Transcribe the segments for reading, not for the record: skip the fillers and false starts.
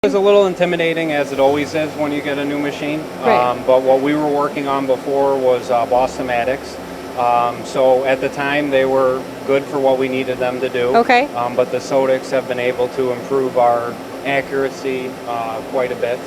It was a little intimidating, as it always is when you get a new machine. Right. But what we were working on before was Bostomatics. So at the time, they were good for what we needed them to do. Okay. But the Sodicks have been able to improve our accuracy quite a bit.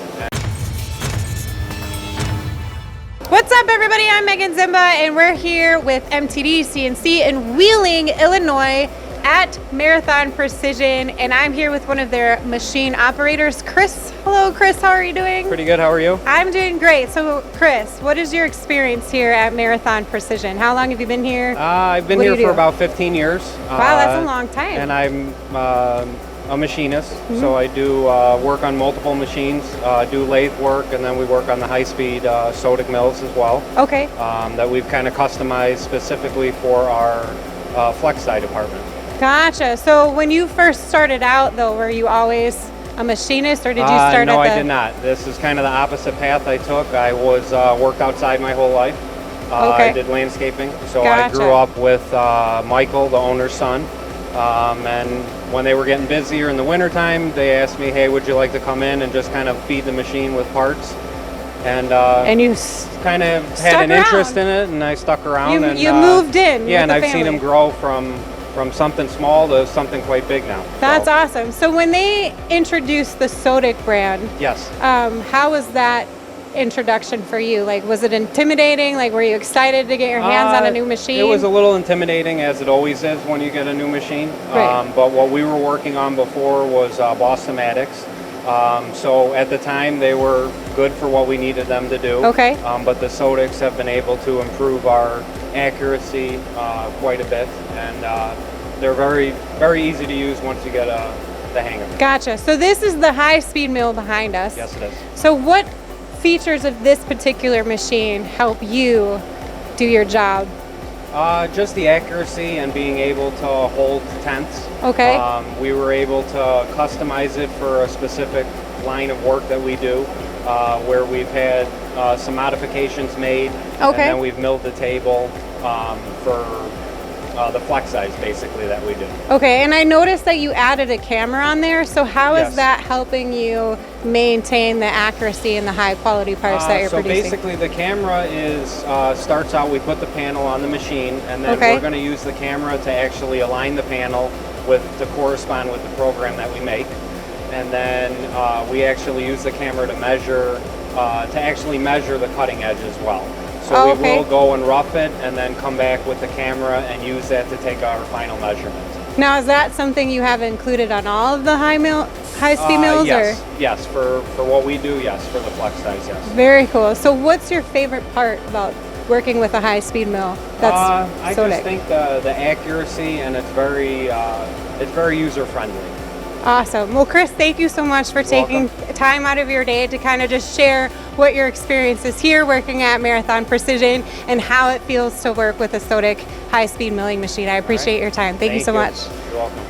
What's up, everybody? I'm Meaghan Ziemba, and we're here with MTDCNC in Wheeling, Illinois, at Marathon Precision, and I'm here with one of their machine operators, Chris. Hello, Chris. How are you doing? Pretty good. How are you? I'm doing great. So, Chris, what is your experience here at Marathon Precision? How long have you been here? I've been here for about 15 years. Wow, that's a long time. And I'm a machinist, so I do work on multiple machines, do lathe work, and then we work on the high-speed Sodick mills as well. Okay. That we've kind of customized specifically for our flex die department. Gotcha. So when you first started out, though, were you always a machinist, or did you start No, at I did not. This is kind of the opposite path I took. I was worked outside my whole life. Okay. I did landscaping, so Gotcha. I grew up with Michael, the owner's son. And when they were getting busier in the wintertime, they asked me, hey, would you like to come in and just kind of feed the machine with parts? And you kind of had an interest in it, and I stuck around. You moved in. Yeah, with and the I've seen family. them grow from something small to something quite big now. That's awesome. So when they introduced the Sodick brand, yes. How was that introduction for you? Like, was it intimidating? Like, were you excited to get your hands on a new machine? It was a little intimidating, as it always is when you get a new machine. Right. But what we were working on before was Bostomatics. So at the time, they were good for what we needed them to do. Okay. But the Sodicks have been able to improve our accuracy quite a bit, and they're very, very easy to use once you get the hang of it. Gotcha. So this is the high-speed mill behind us. Yes, it is. So what features of this particular machine help you do your job? Just the accuracy and being able to hold tenths. Okay. We were able to customize it for a specific line of work that we do, where we've had some modifications made. Okay. And then we've milled the table for the flex size, basically, that we do. Okay, and I noticed that you added a camera on there. So how is Yes. that helping you maintain the accuracy and the high quality parts that you're so producing? basically, the camera is starts out. We put the panel on the machine, and then Okay. we're going to use the camera to actually align the panel to correspond with the program that we make, and then we actually use the camera to measure the cutting edge as well. So we will go and rough it, and then come back with the camera and use that to take our final measurement. Now, is that something you have included on all of the high-speed mills? Yes, or? yes. For what we do, yes. For the flex size, yes. Very cool. So what's your favorite part about working with a high-speed mill? That's I Sodick. just think the accuracy, and it's very user-friendly. Awesome. Well, Chris, thank you so much for taking time out of your day to kind of just share what your experience is here working at Marathon Precision and how it feels to work with a Sodick high-speed milling machine. I appreciate your time. Thank you so much. You're welcome.